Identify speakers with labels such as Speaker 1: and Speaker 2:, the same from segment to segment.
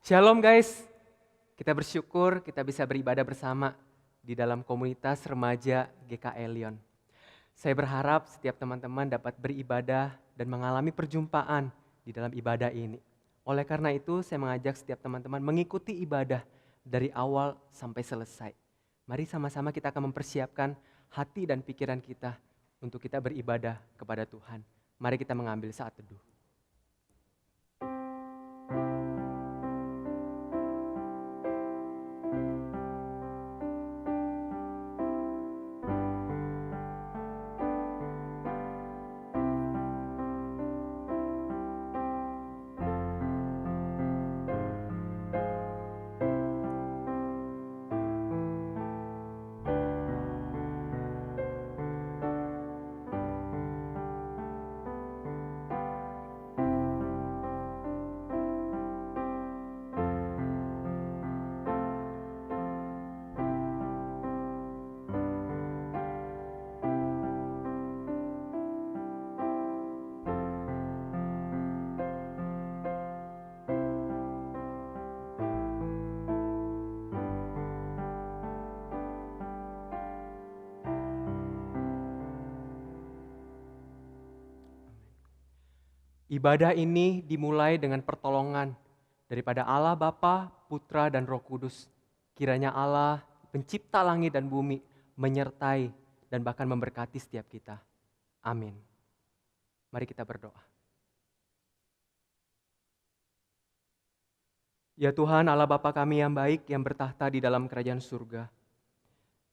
Speaker 1: Shalom guys, kita bersyukur kita bisa beribadah bersama di dalam komunitas remaja GKI Lyon. Saya berharap setiap teman-teman dapat beribadah dan mengalami perjumpaan di dalam ibadah ini. Oleh karena itu saya mengajak setiap teman-teman mengikuti ibadah dari awal sampai selesai. Mari sama-sama kita akan mempersiapkan hati dan pikiran kita untuk kita beribadah kepada Tuhan. Mari kita mengambil saat teduh. Ibadah ini dimulai dengan pertolongan daripada Allah Bapa, Putra, dan Roh Kudus. Kiranya Allah, pencipta langit dan bumi, menyertai dan bahkan memberkati setiap kita. Amin. Mari kita berdoa. Ya Tuhan, Allah Bapa kami yang baik, yang bertahta di dalam kerajaan surga.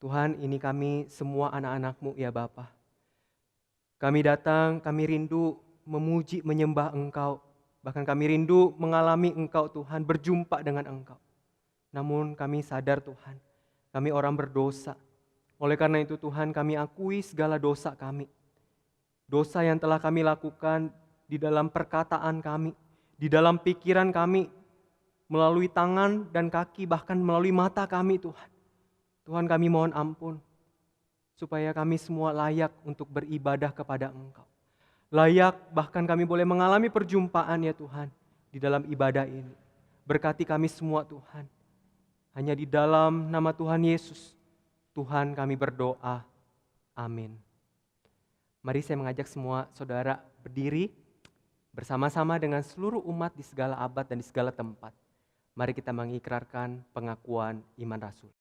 Speaker 1: Tuhan, ini kami semua anak-anak-Mu ya Bapa. Kami datang, kami rindu memuji, menyembah Engkau. Bahkan kami rindu mengalami Engkau Tuhan, berjumpa dengan Engkau. Namun kami sadar Tuhan, kami orang berdosa. Oleh karena itu Tuhan, kami akui segala dosa kami. Dosa yang telah kami lakukan di dalam perkataan kami, di dalam pikiran kami, melalui tangan dan kaki, bahkan melalui mata kami Tuhan. Tuhan kami mohon ampun, supaya kami semua layak untuk beribadah kepada Engkau. Layak bahkan kami boleh mengalami perjumpaan ya Tuhan di dalam ibadah ini. Berkati kami semua Tuhan. Hanya di dalam nama Tuhan Yesus, Tuhan kami berdoa. Amin. Mari saya mengajak semua saudara berdiri bersama-sama dengan seluruh umat di segala abad dan di segala tempat. Mari kita mengikrarkan pengakuan iman rasul.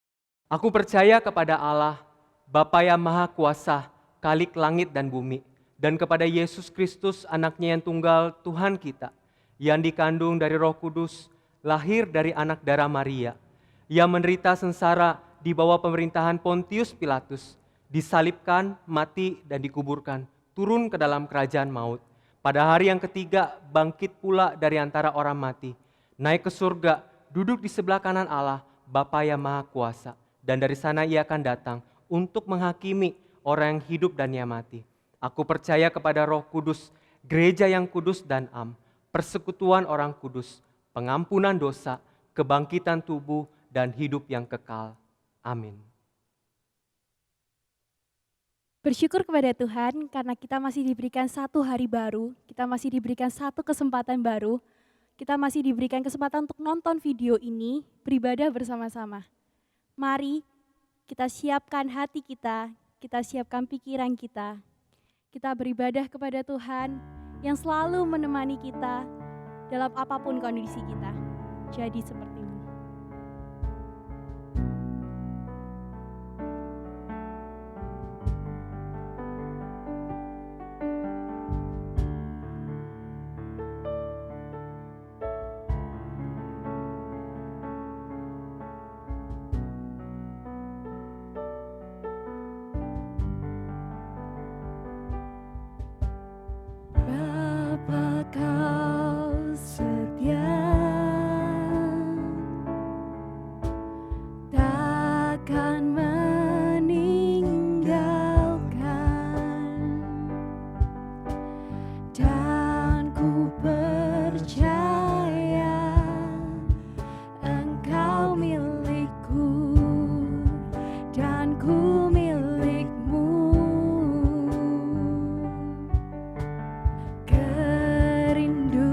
Speaker 1: Aku percaya kepada Allah, Bapa yang Maha Kuasa, Khalik langit dan bumi, dan kepada Yesus Kristus anaknya yang tunggal Tuhan kita, yang dikandung dari Roh Kudus, lahir dari anak darah Maria, yang menderita sengsara di bawah pemerintahan Pontius Pilatus, disalibkan, mati dan dikuburkan, turun ke dalam kerajaan maut. Pada hari yang ketiga bangkit pula dari antara orang mati, naik ke surga, duduk di sebelah kanan Allah, Bapa yang Maha Kuasa, dan dari sana ia akan datang untuk menghakimi orang yang hidup dan yang mati. Aku percaya kepada Roh Kudus, gereja yang kudus dan am, persekutuan orang kudus, pengampunan dosa, kebangkitan tubuh, dan hidup yang kekal. Amin.
Speaker 2: Bersyukur kepada Tuhan karena kita masih diberikan satu hari baru, kita masih diberikan satu kesempatan baru, kita masih diberikan kesempatan untuk nonton video ini, beribadah bersama-sama. Mari kita siapkan hati kita siapkan pikiran kita beribadah kepada Tuhan yang selalu menemani kita dalam apapun kondisi kita. Jadi seperti ini.
Speaker 3: Bapa kau setia, takkan meninggalkan, dan ku percaya Engkau milikku dan ku milikmu. Kerinduanku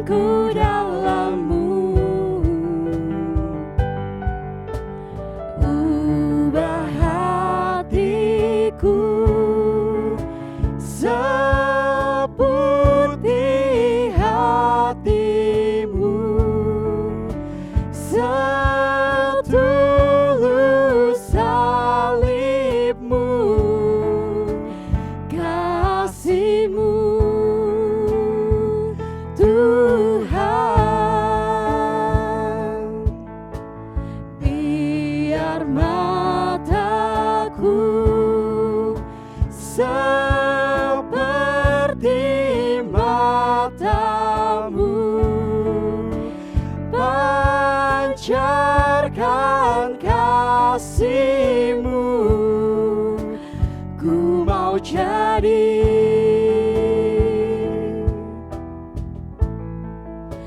Speaker 3: ku dalam-Mu. Ubah hatiku seperti hati-Mu, setulus salib-Mu, kasih-Mu Tuhan. Biar mataku seperti mata-Mu, pancarkan kasih-Mu, ku mau jadi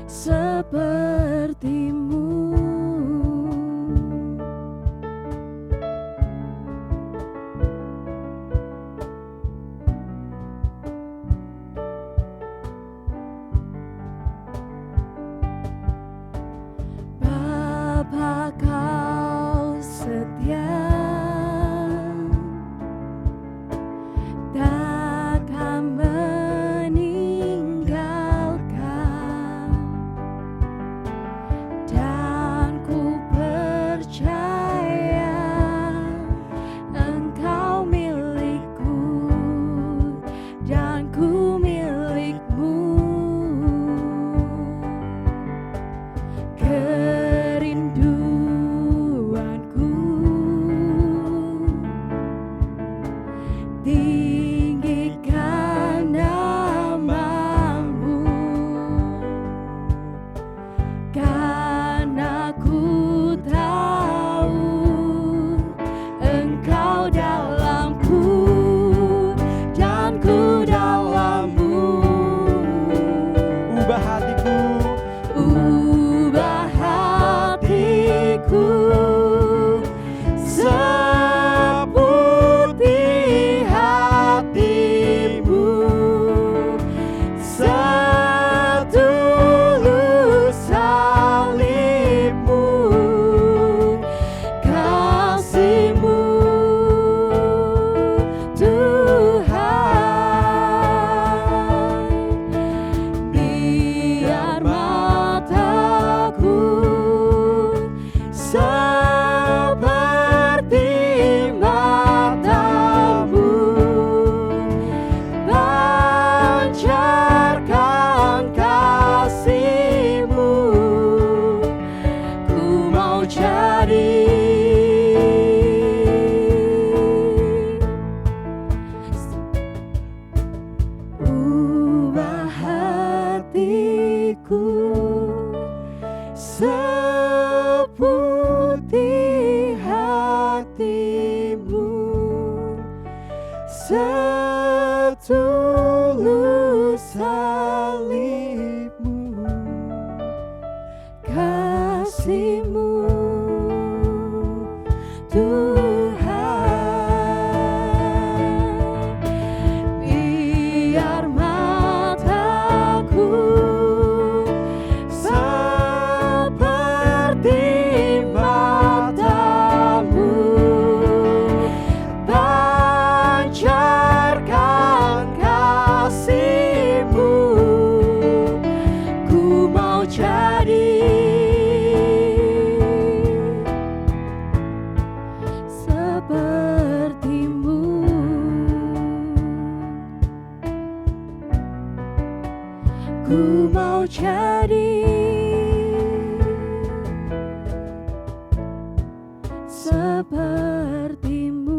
Speaker 3: seperti-Mu. Bapa, Kau setia, takkan meninggalkan, dan ku percaya Engkau milikku dan ku milik-Mu. Kerinduanku tinggikan nama-Mu, karena ku tahu Engkau dalam-Ku dan ku dalam-Mu.
Speaker 4: Ubah hatiku
Speaker 3: Ubah hatiku seperti hati-Mu, setulus salib-Mu, kasih-Mu Tuhan. Biar mataku seperti mata-Mu, pancarkan kasih-Mu, ku mau jadi ubah hatiku seperti hati-Mu, setulus salib-Mu, kasih-Mu Tuhan. Biar mataku seperti mata-Mu, pancarkan kasih-Mu, ku mau jadi seperti-Mu. Ku mau jadi seperti-Mu.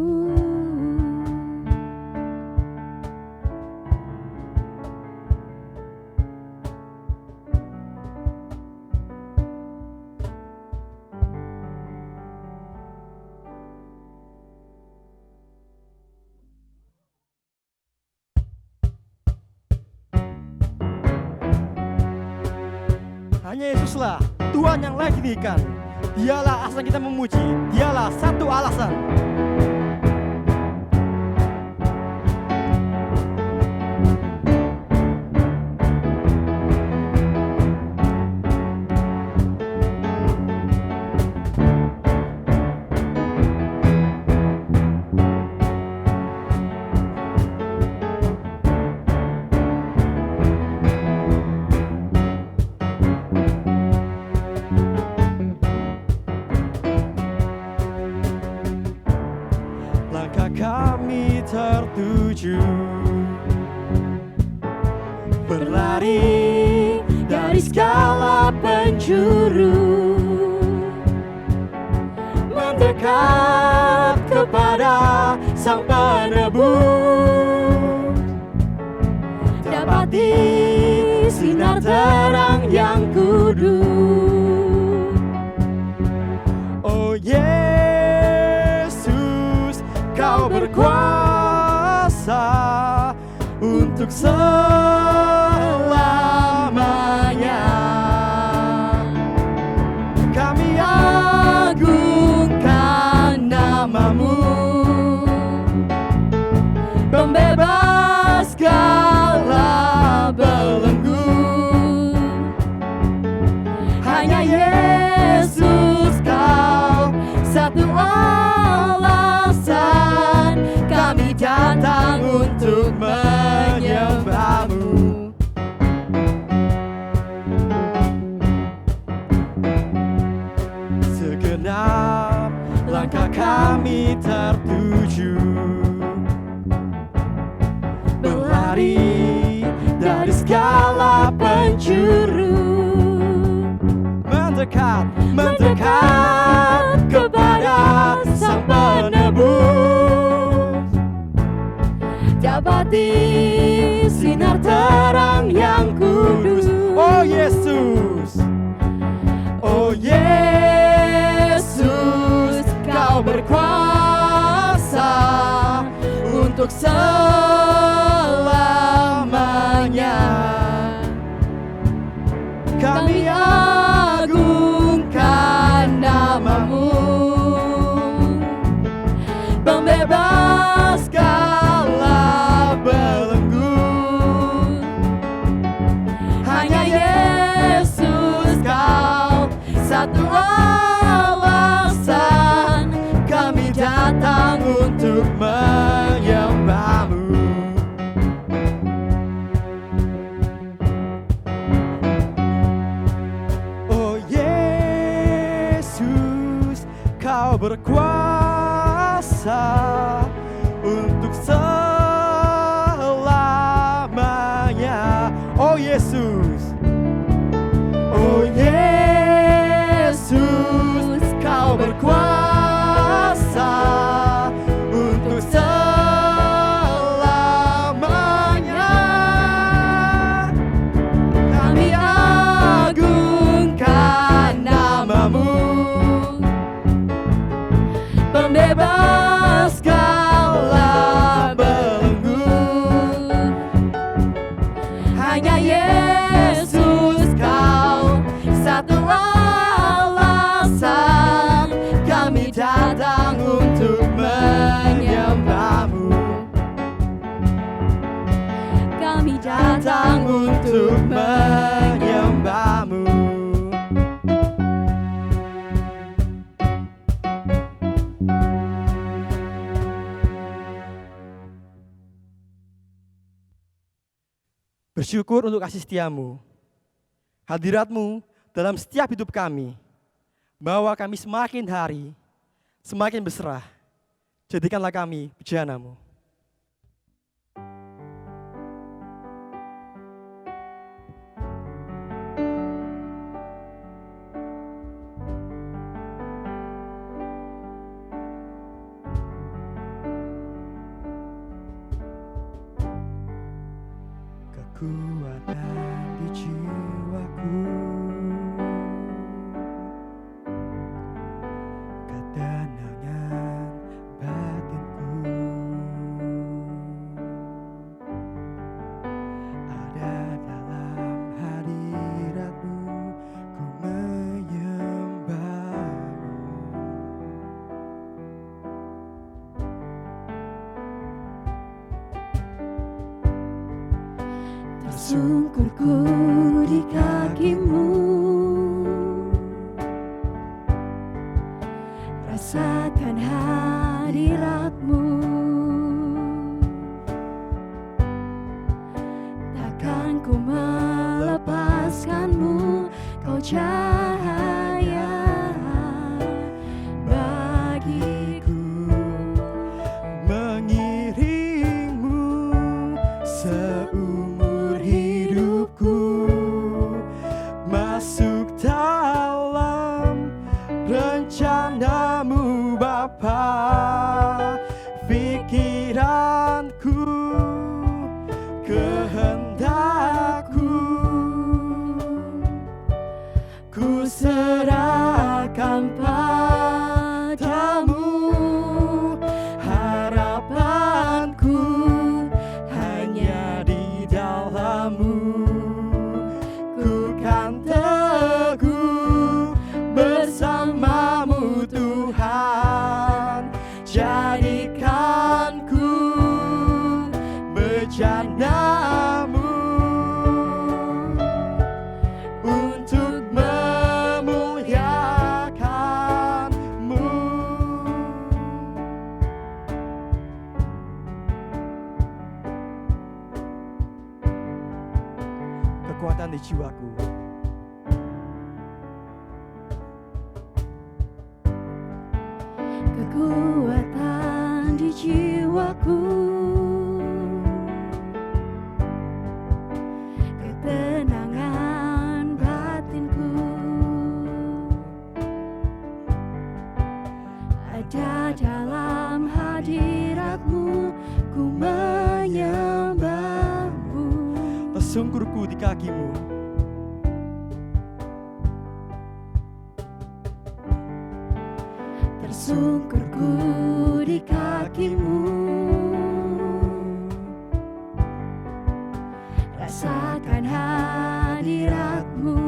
Speaker 4: hanya Yesuslah Tuhan yang layak didirikan. Dialah alasan kita memuji, dialah satu alasan.
Speaker 3: penjuru,
Speaker 4: mendekat kepada Sang Penebus,
Speaker 3: dapati sinar terang yang kudus.
Speaker 4: Oh Yesus, Kau berkuasa untuk selamanya. Kami agungkan nama-Mu, pembebas segala belenggu.
Speaker 3: Hanya Yesus Kau satu alasan kami datang untuk menyembah-Mu.
Speaker 4: Segenap langkah kami tertuju, berlari dari segala penjuru, mendekat kepada Sang Penebus,
Speaker 3: Dapati sinar terang yang kudus.
Speaker 4: Oh Yesus, oh Yesus, Kau berkuasa untuk selamanya. Kami agungkan nama-Mu, pembebas segala belenggu.
Speaker 3: Hanya Yesus Kau satu alasan
Speaker 4: Kami datang untuk menyembah-Mu. Oh Yesus, Kau berkuasa untuk selamanya. Oh Yesus, oh Yesus, Kau berkuasa untuk selamanya. Kami agungkan nama-Mu, pembebas segala belenggu.
Speaker 3: Hanya Yesus Kau satu alasan
Speaker 4: Kami datang untuk menyembah-Mu,
Speaker 3: kami datang
Speaker 4: untuk menyembah-Mu. Bersyukur untuk kasih setia-Mu, hadirat-Mu dalam setiap hidup kami, bahwa kami semakin hari, semakin berserah. Jadikanlah kami bejana-Mu. Kekuatan di jiwaku, ketenangan batinku, ada dalam hadirat-Mu, ku menyembah-Mu.
Speaker 3: tersungkurku di kaki-Mu, rasakan hadirat-Mu, takkan ku melepaskan-Mu, Kau cahaya bagiku.
Speaker 4: Mengiringmu seumur hidupku, masuk dalam Bapa, pikiranku, kehendakku, ku serahkan padamu. Harapanku hanya di dalam-Mu. Ku kan teguh bersama-Mu Tuhan. Jadikanku bejana-Mu untuk memuliakan-Mu. Kekuatan di jiwaku,
Speaker 3: Kekuatan di jiwaku, ketenangan batinku, ada dalam hadirat-Mu, ku menyembah-Mu.
Speaker 4: tersungkurku di kaki-Mu.
Speaker 3: Tersungkurku di kaki-Mu, rasakan hadirat-Mu.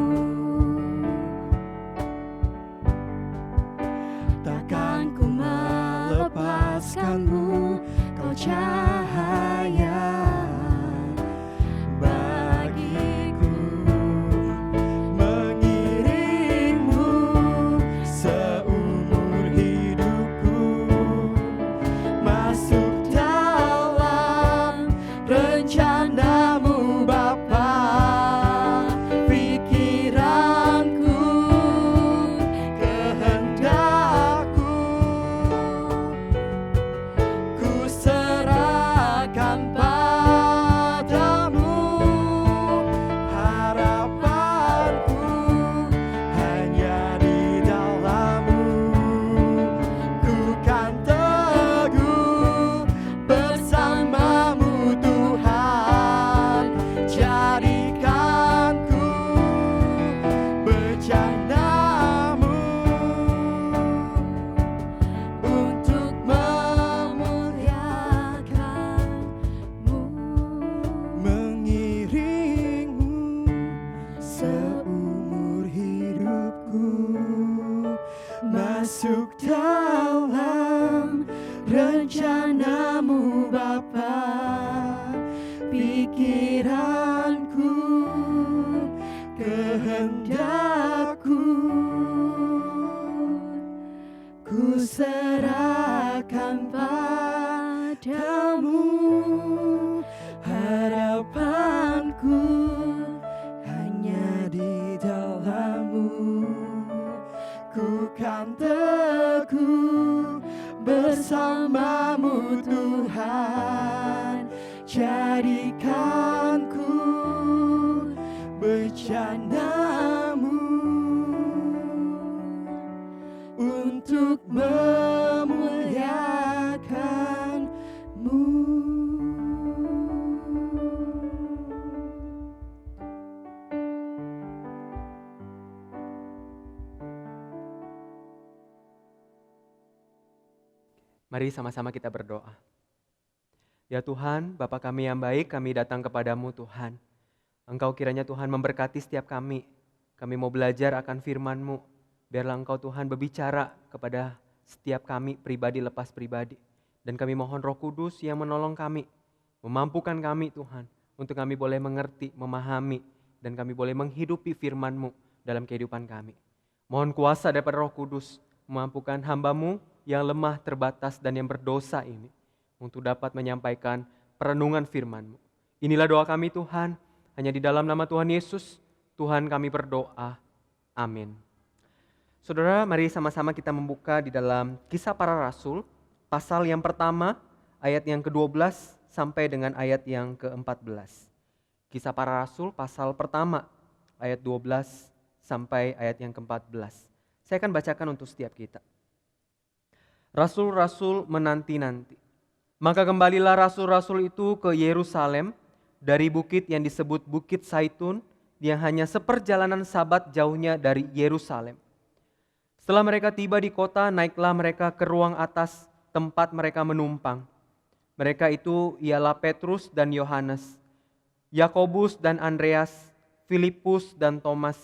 Speaker 3: Takkan ku melepaskan-Mu, Kau cahaya bagiku.
Speaker 4: Mengiringmu seumur hidupku, masuk dalam rencana-Mu Bapa. Pikiranku, kehendakku, ku serahkan padamu. Harapanku hanya di dalam-Mu. Ku kan teguh bersama-Mu Tuhan. Jadikanku bejana-Mu
Speaker 3: Untuk memuliakan-Mu,
Speaker 4: mengiringmu seumur hidupku, masuk dalam rencana-Mu Bapa. Pikiranku, kehendakku, ku serahkan padamu. Harapanku hanya di dalam-Mu. Ku kan teguh bersama-Mu Tuhan. Jadikanku bejana-Mu untuk memuliakan-Mu.
Speaker 1: Mari sama-sama kita berdoa. Ya Tuhan, Bapa kami yang baik, kami datang kepadamu Tuhan. Engkau kiranya Tuhan memberkati setiap kami. Kami mau belajar akan firman-Mu. Biarlah Engkau Tuhan berbicara kepada setiap kami pribadi lepas pribadi. Dan kami mohon Roh Kudus yang menolong kami, memampukan kami Tuhan, untuk kami boleh mengerti, memahami, dan kami boleh menghidupi firman-Mu dalam kehidupan kami. Mohon kuasa daripada Roh Kudus, memampukan hamba-Mu yang lemah, terbatas, dan yang berdosa ini, untuk dapat menyampaikan perenungan firman-Mu. Inilah doa kami Tuhan, hanya di dalam nama Tuhan Yesus, Tuhan kami berdoa. Amin. Saudara, mari sama-sama kita membuka di dalam Kisah Para Rasul, pasal yang pertama, ayat yang ke-12 sampai dengan ayat yang ke-14. Kisah Para Rasul, pasal pertama, ayat 12 sampai ayat yang ke-14. Saya akan bacakan untuk setiap kita. Rasul-rasul menanti-nanti. Maka kembalilah rasul-rasul itu ke Yerusalem dari bukit yang disebut Bukit Saitun yang hanya seperjalanan sabat jauhnya dari Yerusalem. Setelah mereka tiba di kota, naiklah mereka ke ruang atas tempat mereka menumpang. Mereka itu ialah Petrus dan Yohanes, Yakobus dan Andreas, Filipus dan Thomas,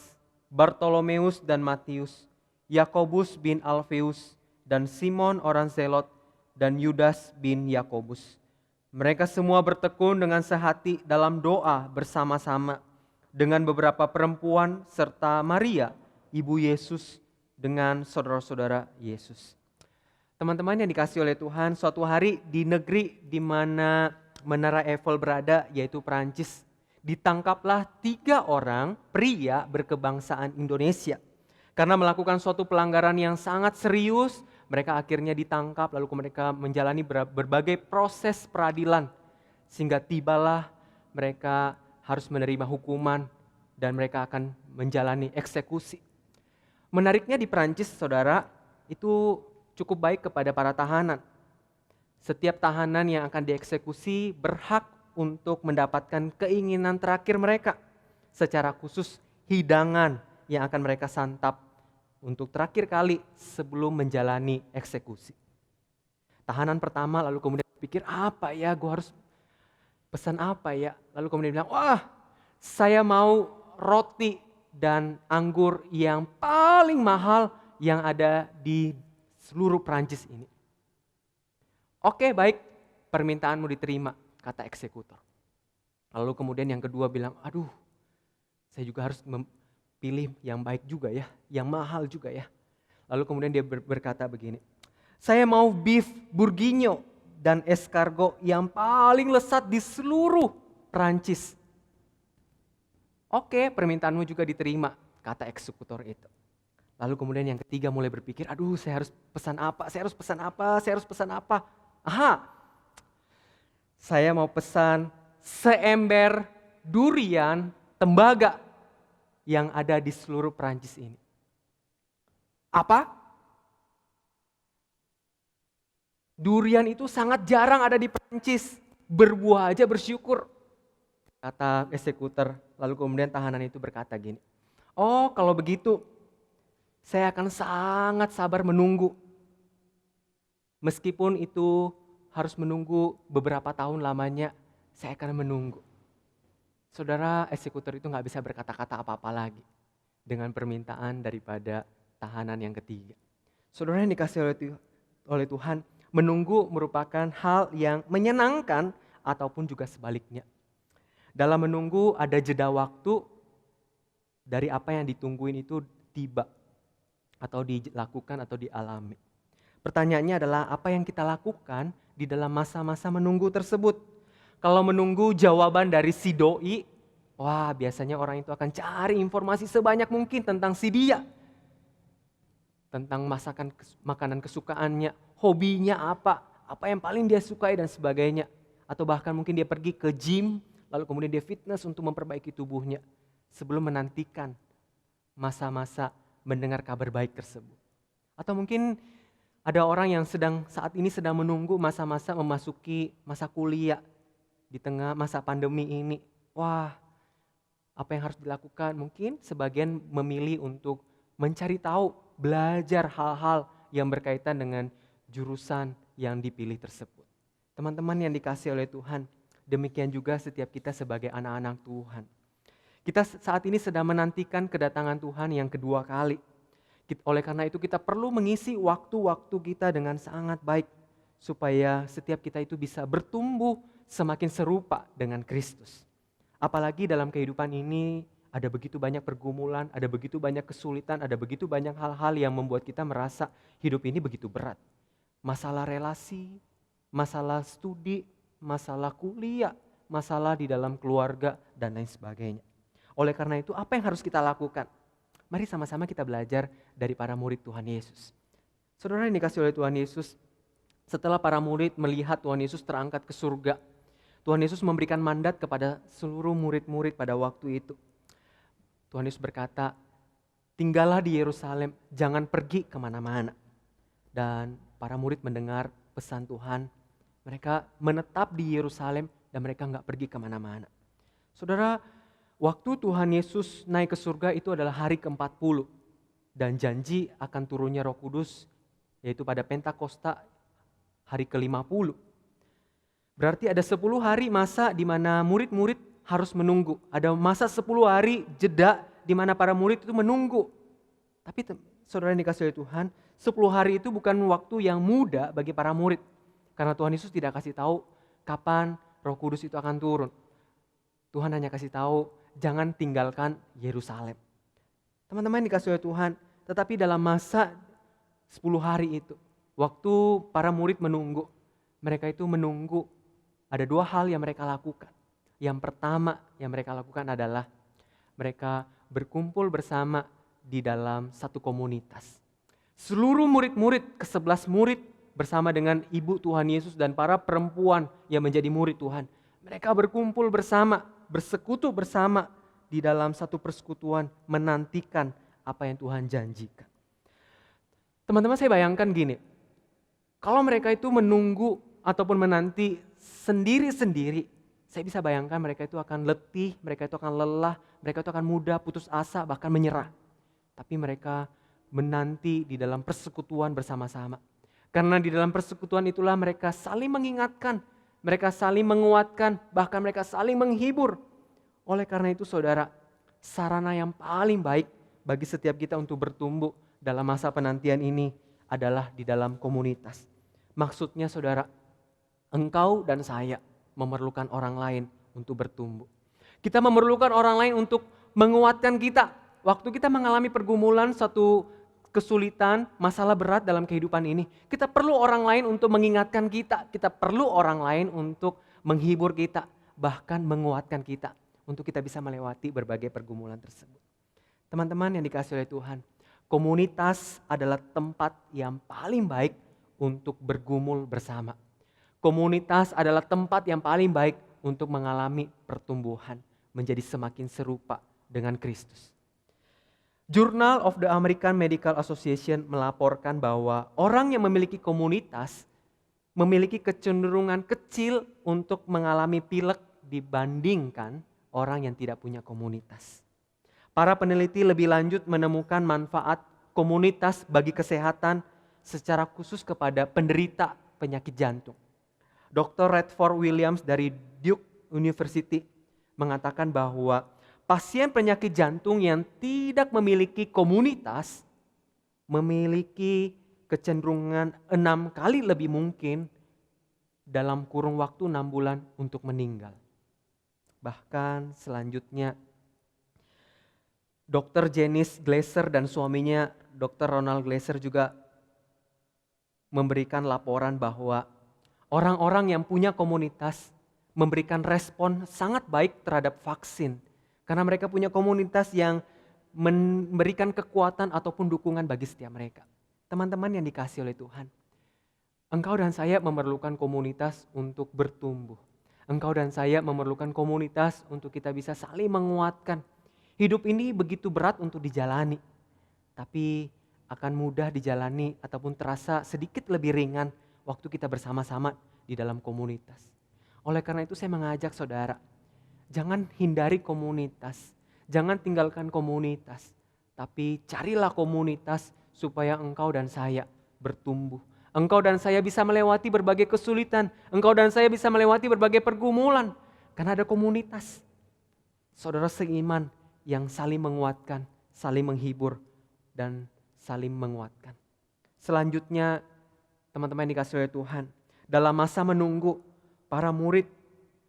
Speaker 1: Bartolomeus dan Matius, Yakobus bin Alfeus dan Simon orang Zelot dan Yudas bin Yakobus. Mereka semua bertekun dengan sehati dalam doa bersama-sama dengan beberapa perempuan serta Maria, ibu Yesus, dengan saudara-saudara Yesus. Teman-teman yang dikasihi oleh Tuhan, suatu hari di negeri di mana Menara Eiffel berada, yaitu Perancis, ditangkaplah 3 orang pria berkebangsaan Indonesia. Karena melakukan suatu pelanggaran yang sangat serius, mereka akhirnya ditangkap lalu mereka menjalani berbagai proses peradilan. Sehingga tibalah mereka harus menerima hukuman dan mereka akan menjalani eksekusi. Menariknya di Perancis, saudara, itu cukup baik kepada para tahanan. Setiap tahanan yang akan dieksekusi berhak untuk mendapatkan keinginan terakhir mereka. Secara khusus hidangan yang akan mereka santap untuk terakhir kali sebelum menjalani eksekusi. Tahanan pertama lalu kemudian pikir, apa ya, gue harus pesan apa ya? Lalu kemudian bilang, wah, saya mau roti dan anggur yang paling mahal yang ada di seluruh Prancis ini. Oke, baik, permintaanmu diterima, kata eksekutor. Lalu kemudian yang kedua bilang, aduh, saya juga harus pilih yang baik juga ya, yang mahal juga ya. Lalu kemudian dia berkata begini, saya mau beef bourguignon dan escargot yang paling lesat di seluruh Prancis. Oke, permintaanmu juga diterima, kata eksekutor itu. Lalu kemudian yang ketiga mulai berpikir, aduh, saya harus pesan apa, saya harus pesan apa, saya harus pesan apa. Aha, saya mau pesan seember durian tembaga yang ada di seluruh Prancis ini. Apa? Durian itu sangat jarang ada di Prancis, berbuah aja bersyukur, kata eksekutor. Lalu kemudian tahanan itu berkata gini, oh kalau begitu saya akan sangat sabar menunggu. Meskipun itu harus menunggu beberapa tahun lamanya, saya akan menunggu. Saudara, eksekutor itu gak bisa berkata-kata apa-apa lagi dengan permintaan daripada tahanan yang ketiga. Saudara yang dikasih oleh Tuhan, menunggu merupakan hal yang menyenangkan ataupun juga sebaliknya. Dalam menunggu ada jeda waktu dari apa yang ditungguin itu tiba atau dilakukan atau dialami. Pertanyaannya adalah apa yang kita lakukan di dalam masa-masa menunggu tersebut. Kalau menunggu jawaban dari si doi, wah biasanya orang itu akan cari informasi sebanyak mungkin tentang si dia. Tentang makanan kesukaannya, hobinya apa yang paling dia sukai dan sebagainya. Atau bahkan mungkin dia pergi ke gym, lalu kemudian dia fitness untuk memperbaiki tubuhnya. Sebelum menantikan masa-masa mendengar kabar baik tersebut. Atau mungkin ada orang yang saat ini sedang menunggu masa-masa memasuki masa kuliah di tengah masa pandemi ini. Wah, apa yang harus dilakukan? Mungkin sebagian memilih untuk mencari tahu, belajar hal-hal yang berkaitan dengan jurusan yang dipilih tersebut. Teman-teman yang dikasihi oleh Tuhan, demikian juga setiap kita sebagai anak-anak Tuhan. Kita saat ini sedang menantikan kedatangan Tuhan yang kedua kali. Oleh karena itu kita perlu mengisi waktu-waktu kita dengan sangat baik supaya setiap kita itu bisa bertumbuh semakin serupa dengan Kristus. Apalagi dalam kehidupan ini ada begitu banyak pergumulan, ada begitu banyak kesulitan, ada begitu banyak hal-hal yang membuat kita merasa hidup ini begitu berat. Masalah relasi, masalah studi, masalah kuliah, masalah di dalam keluarga dan lain sebagainya. Oleh karena itu apa yang harus kita lakukan? Mari sama-sama kita belajar dari para murid Tuhan Yesus. Saudara yang dikasihi oleh Tuhan Yesus, setelah para murid melihat Tuhan Yesus terangkat ke surga, Tuhan Yesus memberikan mandat kepada seluruh murid-murid pada waktu itu. Tuhan Yesus berkata, tinggallah di Yerusalem, jangan pergi kemana-mana. Dan para murid mendengar pesan Tuhan, mereka menetap di Yerusalem dan mereka nggak pergi kemana-mana. Saudara, waktu Tuhan Yesus naik ke surga itu adalah hari ke-40 dan janji akan turunnya Roh Kudus yaitu pada Pentakosta hari ke-50. Berarti ada 10 hari masa di mana murid-murid harus menunggu. Ada masa 10 hari jeda di mana para murid itu menunggu. Tapi saudara yang dikasihi oleh Tuhan, 10 hari itu bukan waktu yang mudah bagi para murid. Karena Tuhan Yesus tidak kasih tahu kapan Roh Kudus itu akan turun. Tuhan hanya kasih tahu, jangan tinggalkan Yerusalem. Teman-teman yang dikasihi oleh Tuhan, tetapi dalam masa 10 hari itu, waktu para murid menunggu, mereka itu menunggu, ada 2 hal yang mereka lakukan. Yang pertama yang mereka lakukan adalah mereka berkumpul bersama di dalam satu komunitas. Seluruh murid-murid, ke-11 murid bersama dengan ibu Tuhan Yesus dan para perempuan yang menjadi murid Tuhan. Mereka berkumpul bersama, bersekutu bersama di dalam satu persekutuan menantikan apa yang Tuhan janjikan. Teman-teman, saya bayangkan gini, kalau mereka itu menunggu ataupun menanti sendiri-sendiri, saya bisa bayangkan mereka itu akan letih, mereka itu akan lelah, mereka itu akan mudah putus asa, bahkan menyerah. Tapi mereka menanti di dalam persekutuan bersama-sama. Karena di dalam persekutuan itulah mereka saling mengingatkan, mereka saling menguatkan, bahkan mereka saling menghibur. Oleh karena itu saudara, sarana yang paling baik bagi setiap kita untuk bertumbuh dalam masa penantian ini adalah di dalam komunitas. Maksudnya saudara, engkau dan saya memerlukan orang lain untuk bertumbuh. Kita memerlukan orang lain untuk menguatkan kita. Waktu kita mengalami pergumulan, satu kesulitan, masalah berat dalam kehidupan ini, kita perlu orang lain untuk mengingatkan kita. Kita perlu orang lain untuk menghibur kita, bahkan menguatkan kita untuk kita bisa melewati berbagai pergumulan tersebut. Teman-teman yang dikasihi oleh Tuhan, komunitas adalah tempat yang paling baik untuk bergumul bersama. Komunitas adalah tempat yang paling baik untuk mengalami pertumbuhan, menjadi semakin serupa dengan Kristus. Journal of the American Medical Association melaporkan bahwa orang yang memiliki komunitas memiliki kecenderungan kecil untuk mengalami pilek dibandingkan orang yang tidak punya komunitas. Para peneliti lebih lanjut menemukan manfaat komunitas bagi kesehatan secara khusus kepada penderita penyakit jantung. Dr. Redford Williams dari Duke University mengatakan bahwa pasien penyakit jantung yang tidak memiliki komunitas memiliki kecenderungan 6 kali lebih mungkin dalam kurun waktu 6 bulan untuk meninggal. Bahkan selanjutnya Dr. Janice Glaser dan suaminya Dr. Ronald Glaser juga memberikan laporan bahwa orang-orang yang punya komunitas memberikan respon sangat baik terhadap vaksin. Karena mereka punya komunitas yang memberikan kekuatan ataupun dukungan bagi setiap mereka. Teman-teman yang dikasihi oleh Tuhan, engkau dan saya memerlukan komunitas untuk bertumbuh. Engkau dan saya memerlukan komunitas untuk kita bisa saling menguatkan. Hidup ini begitu berat untuk dijalani, tapi akan mudah dijalani ataupun terasa sedikit lebih ringan waktu kita bersama-sama di dalam komunitas. Oleh karena itu saya mengajak saudara, jangan hindari komunitas, jangan tinggalkan komunitas, tapi carilah komunitas supaya engkau dan saya bertumbuh. Engkau dan saya bisa melewati berbagai kesulitan, engkau dan saya bisa melewati berbagai pergumulan, karena ada komunitas. Saudara seiman yang saling menguatkan, saling menghibur, dan saling menguatkan. Selanjutnya, teman-teman yang dikasihi oleh Tuhan, dalam masa menunggu para murid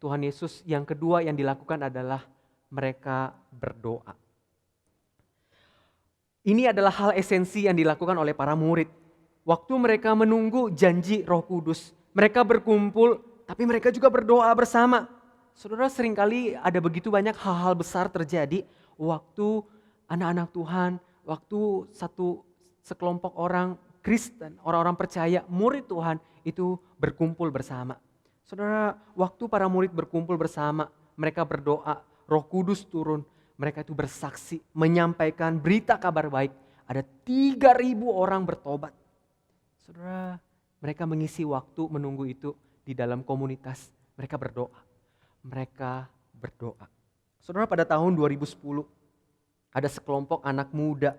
Speaker 1: Tuhan Yesus, yang kedua yang dilakukan adalah mereka berdoa. Ini adalah hal esensi yang dilakukan oleh para murid. Waktu mereka menunggu janji Roh Kudus, mereka berkumpul, tapi mereka juga berdoa bersama. Saudara, seringkali ada begitu banyak hal-hal besar terjadi waktu anak-anak Tuhan, waktu sekelompok orang Kristen, orang-orang percaya, murid Tuhan itu berkumpul bersama. Saudara, waktu para murid berkumpul bersama, mereka berdoa, Roh Kudus turun, mereka itu bersaksi, menyampaikan berita kabar baik. Ada 3.000 orang bertobat. Saudara, Mereka mengisi waktu menunggu itu di dalam komunitas. Mereka berdoa. Mereka berdoa. Saudara, pada tahun 2010 ada sekelompok anak muda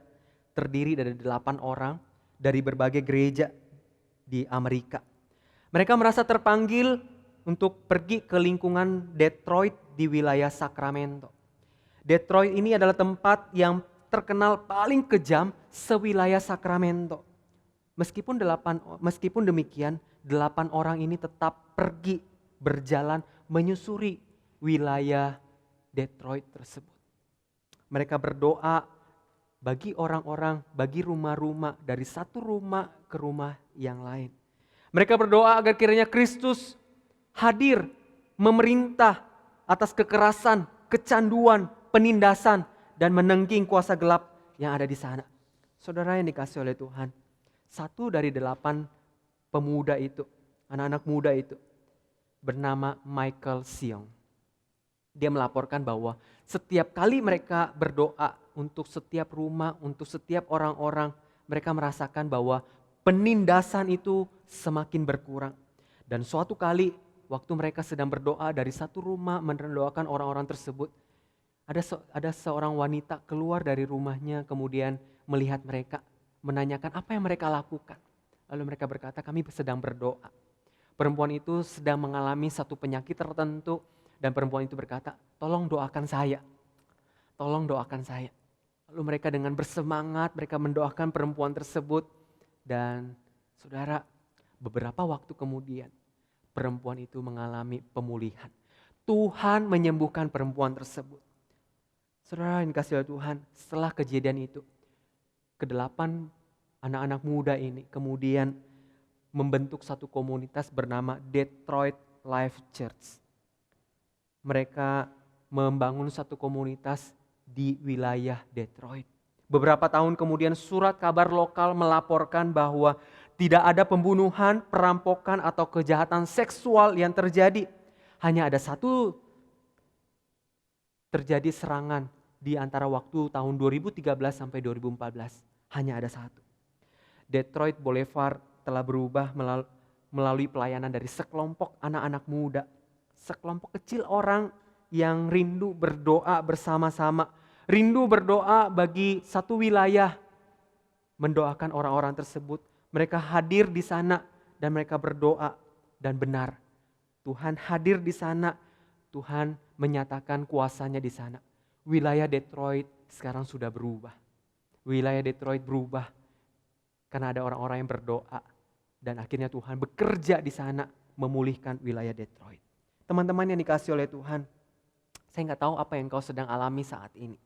Speaker 1: terdiri dari 8 orang dari berbagai gereja di Amerika. Mereka merasa terpanggil untuk pergi ke lingkungan Detroit di wilayah Sacramento. Detroit ini adalah tempat yang terkenal paling kejam sewilayah Sacramento. Meskipun demikian, 8 orang ini tetap pergi berjalan menyusuri wilayah Detroit tersebut. Mereka berdoa bagi orang-orang, bagi rumah-rumah, dari satu rumah ke rumah yang lain. Mereka berdoa agar kiranya Kristus hadir memerintah atas kekerasan, kecanduan, penindasan, dan menengging kuasa gelap yang ada di sana. Saudara yang dikasih oleh Tuhan, 1 dari 8 pemuda itu, anak-anak muda itu, bernama Michael Seong. Dia melaporkan bahwa setiap kali mereka berdoa untuk setiap rumah, untuk setiap orang-orang, mereka merasakan bahwa penindasan itu semakin berkurang. Dan suatu kali waktu mereka sedang berdoa dari satu rumah mendoakan orang-orang tersebut, ada seorang wanita keluar dari rumahnya kemudian melihat mereka, menanyakan apa yang mereka lakukan. Lalu mereka berkata, kami sedang berdoa. Perempuan itu sedang mengalami satu penyakit tertentu dan perempuan itu berkata, tolong doakan saya. Tolong doakan saya. Lalu mereka dengan bersemangat, mereka mendoakan perempuan tersebut. Dan saudara, beberapa waktu kemudian perempuan itu mengalami pemulihan. Tuhan menyembuhkan perempuan tersebut. Saudara yang dikasihi oleh Tuhan, setelah kejadian itu, ke-8 anak-anak muda ini kemudian membentuk satu komunitas bernama Detroit Life Church. Mereka membangun satu komunitas di wilayah Detroit. Beberapa tahun kemudian surat kabar lokal melaporkan bahwa tidak ada pembunuhan, perampokan atau kejahatan seksual yang terjadi. Hanya ada satu terjadi serangan di antara waktu tahun 2013 sampai 2014. Hanya ada satu. Detroit Boulevard telah berubah melalui pelayanan dari sekelompok anak-anak muda. Sekelompok kecil orang yang rindu berdoa bersama-sama. Rindu berdoa bagi satu wilayah. Mendoakan orang-orang tersebut. Mereka hadir di sana dan mereka berdoa. Dan benar, Tuhan hadir di sana. Tuhan menyatakan kuasanya di sana. Wilayah Detroit sekarang sudah berubah. Wilayah Detroit berubah karena ada orang-orang yang berdoa. Dan akhirnya Tuhan bekerja di sana memulihkan wilayah Detroit. Teman-teman yang dikasih oleh Tuhan, saya nggak tahu apa yang kau sedang alami saat ini.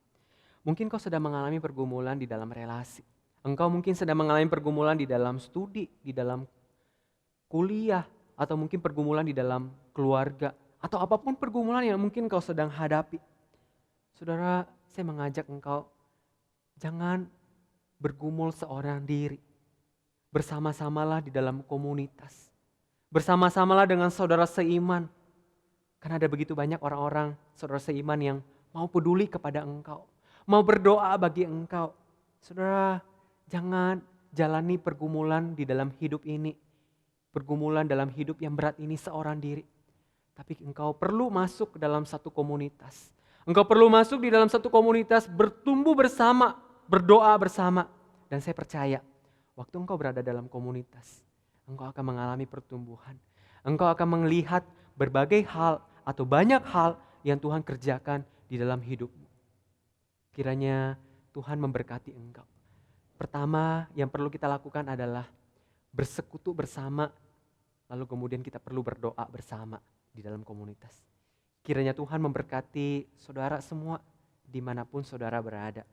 Speaker 1: Mungkin kau sedang mengalami pergumulan di dalam relasi. Engkau mungkin sedang mengalami pergumulan di dalam studi, di dalam kuliah, atau mungkin pergumulan di dalam keluarga, atau apapun pergumulan yang mungkin kau sedang hadapi. Saudara, saya mengajak engkau, jangan bergumul seorang diri. Bersama-samalah di dalam komunitas. Bersama-samalah dengan saudara seiman. Karena ada begitu banyak orang-orang, saudara seiman yang mau peduli kepada engkau. Mau berdoa bagi engkau. Saudara, jangan jalani pergumulan di dalam hidup ini. Pergumulan dalam hidup yang berat ini seorang diri. Tapi engkau perlu masuk ke dalam satu komunitas. Engkau perlu masuk di dalam satu komunitas, bertumbuh bersama, berdoa bersama. Dan saya percaya, waktu engkau berada dalam komunitas, engkau akan mengalami pertumbuhan. Engkau akan melihat berbagai hal atau banyak hal yang Tuhan kerjakan di dalam hidupmu. Kiranya Tuhan memberkati engkau. Pertama yang perlu kita lakukan adalah bersekutu bersama, lalu kemudian kita perlu berdoa bersama di dalam komunitas. Kiranya Tuhan memberkati saudara semua dimanapun saudara berada.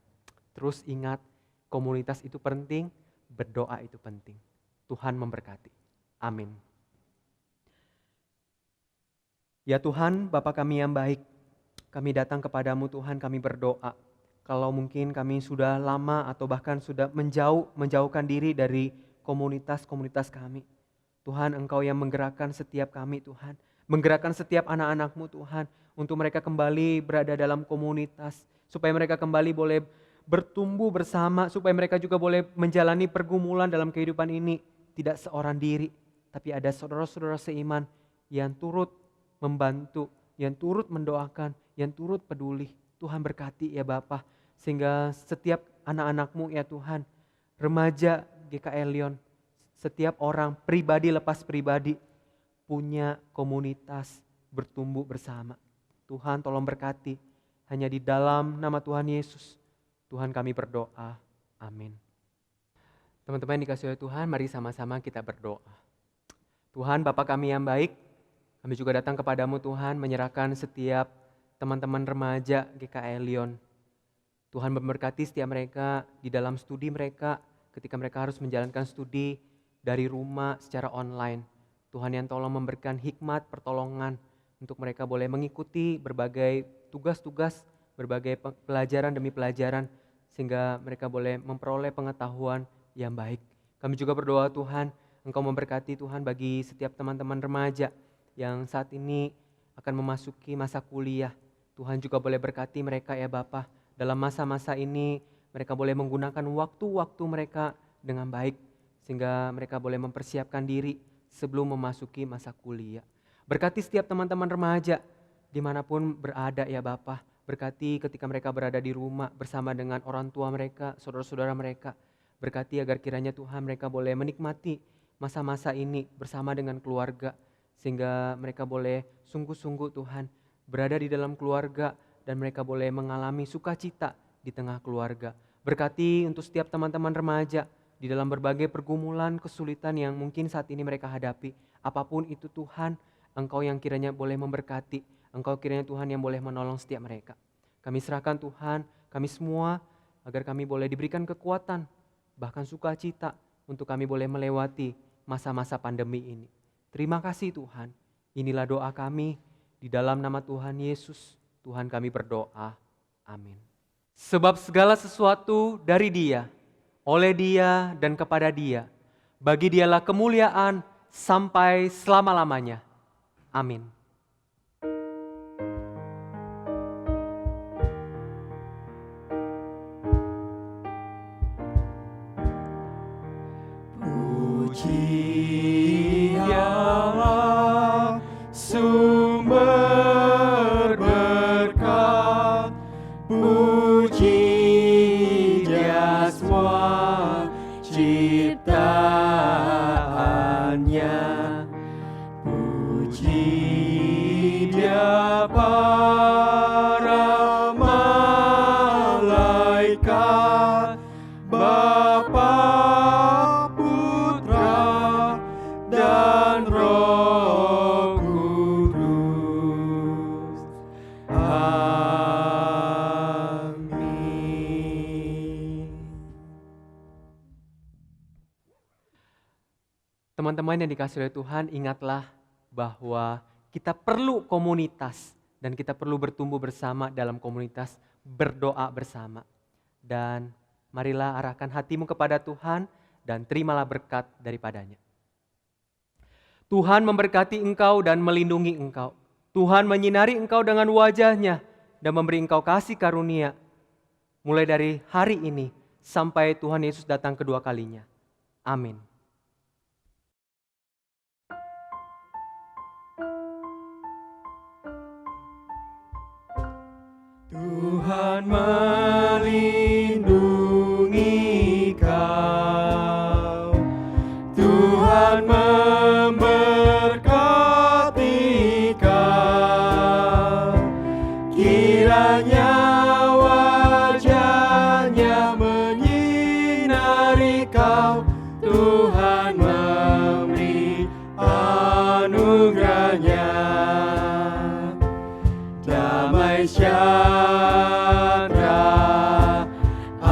Speaker 1: Terus ingat, komunitas itu penting, berdoa itu penting. Tuhan memberkati. Amin. Ya Tuhan, Bapa kami yang baik, kami datang kepadamu Tuhan, kami berdoa. Kalau mungkin kami sudah lama atau bahkan sudah menjauhkan diri dari komunitas-komunitas kami. Tuhan, Engkau yang menggerakkan setiap kami Tuhan. Menggerakkan setiap anak-anak-Mu Tuhan. Untuk mereka kembali berada dalam komunitas. Supaya mereka kembali boleh bertumbuh bersama. Supaya mereka juga boleh menjalani pergumulan dalam kehidupan ini. Tidak seorang diri. tapi ada saudara-saudara seiman yang turut membantu, yang turut mendoakan, yang turut peduli. Tuhan berkati ya Bapa, sehingga setiap anak-anak-Mu ya Tuhan, remaja GKI Lyon, setiap orang pribadi lepas pribadi punya komunitas bertumbuh bersama. Tuhan tolong berkati, hanya di dalam nama Tuhan Yesus, Tuhan kami berdoa, amin. Teman-teman yang dikasihi oleh Tuhan, mari sama-sama kita berdoa. Tuhan Bapa kami yang baik, kami juga datang kepadamu Tuhan, menyerahkan setiap teman-teman remaja GKI Lyon. Tuhan memberkati setiap mereka di dalam studi mereka, ketika mereka harus menjalankan studi dari rumah secara online. Tuhan yang tolong memberikan hikmat, pertolongan untuk mereka boleh mengikuti berbagai tugas-tugas, berbagai pelajaran demi pelajaran, sehingga mereka boleh memperoleh pengetahuan yang baik. Kami juga berdoa Tuhan, Engkau memberkati Tuhan bagi setiap teman-teman remaja yang saat ini akan memasuki masa kuliah. Tuhan juga boleh berkati mereka ya Bapa. Dalam masa-masa ini mereka boleh menggunakan waktu-waktu mereka dengan baik, sehingga mereka boleh mempersiapkan diri sebelum memasuki masa kuliah. Berkati setiap teman-teman remaja dimanapun berada ya Bapa. Berkati ketika mereka berada di rumah bersama dengan orang tua mereka, saudara-saudara mereka. Berkati agar kiranya Tuhan mereka boleh menikmati masa-masa ini bersama dengan keluarga, sehingga mereka boleh sungguh-sungguh Tuhan berada di dalam keluarga dan mereka boleh mengalami sukacita di tengah keluarga. Berkati untuk setiap teman-teman remaja di dalam berbagai pergumulan, kesulitan yang mungkin saat ini mereka hadapi. Apapun itu Tuhan, Engkau yang kiranya boleh memberkati, Engkau kiranya Tuhan yang boleh menolong setiap mereka. Kami serahkan Tuhan, kami semua agar kami boleh diberikan kekuatan, bahkan sukacita untuk kami boleh melewati masa-masa pandemi ini. Terima kasih Tuhan, inilah doa kami di dalam nama Tuhan Yesus, Tuhan kami berdoa, amin. Sebab segala sesuatu dari Dia, oleh Dia dan kepada Dia, bagi Dialah kemuliaan sampai selama-lamanya. Amin.
Speaker 4: Puji Allah, sumber berkat, puji Dia semua ciptaannya, puji Dia para malaikat, Bapa, Putra, dan Roh Kudus. Amin.
Speaker 1: Teman-teman yang dikasihi oleh Tuhan, ingatlah bahwa kita perlu komunitas dan kita perlu bertumbuh bersama dalam komunitas, berdoa bersama. Dan marilah arahkan hatimu kepada Tuhan dan terimalah berkat daripadanya. Tuhan memberkati engkau dan melindungi engkau. Tuhan menyinari engkau dengan wajah-Nya dan memberi engkau kasih karunia. Mulai dari hari ini sampai Tuhan Yesus datang kedua kalinya. Amin.
Speaker 4: Tuhan melindungi kau, Tuhan memberkati kau, kiranya wajah-Nya menyinari kau, Tuhan memberi anugerah-Nya, damai sejahtera. Amin.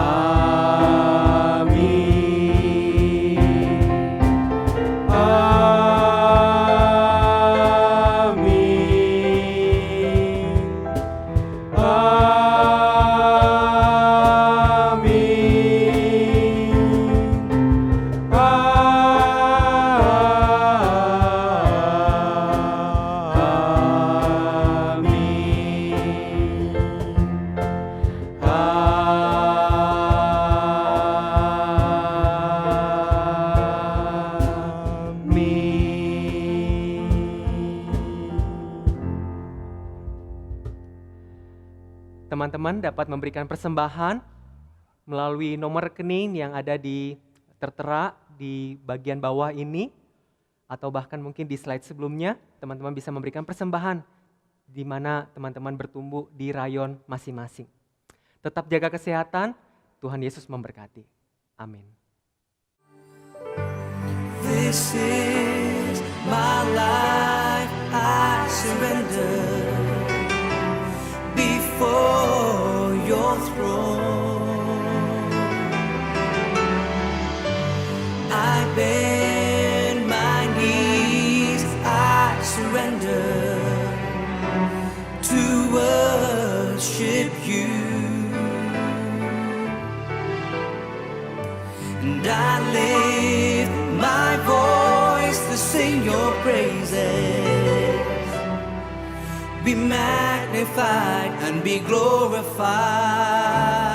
Speaker 1: teman-teman dapat memberikan persembahan melalui nomor rekening yang ada tertera di bagian bawah ini, atau bahkan mungkin di slide sebelumnya, teman-teman bisa memberikan persembahan di mana teman-teman bertumbuh di rayon masing-masing. Tetap jaga kesehatan, Tuhan Yesus memberkati. Amin.
Speaker 5: This is my life, I surrender before your throne. I bend my knees, I surrender to worship you. And I lift my voice to sing your praises. Be magnified and be glorified.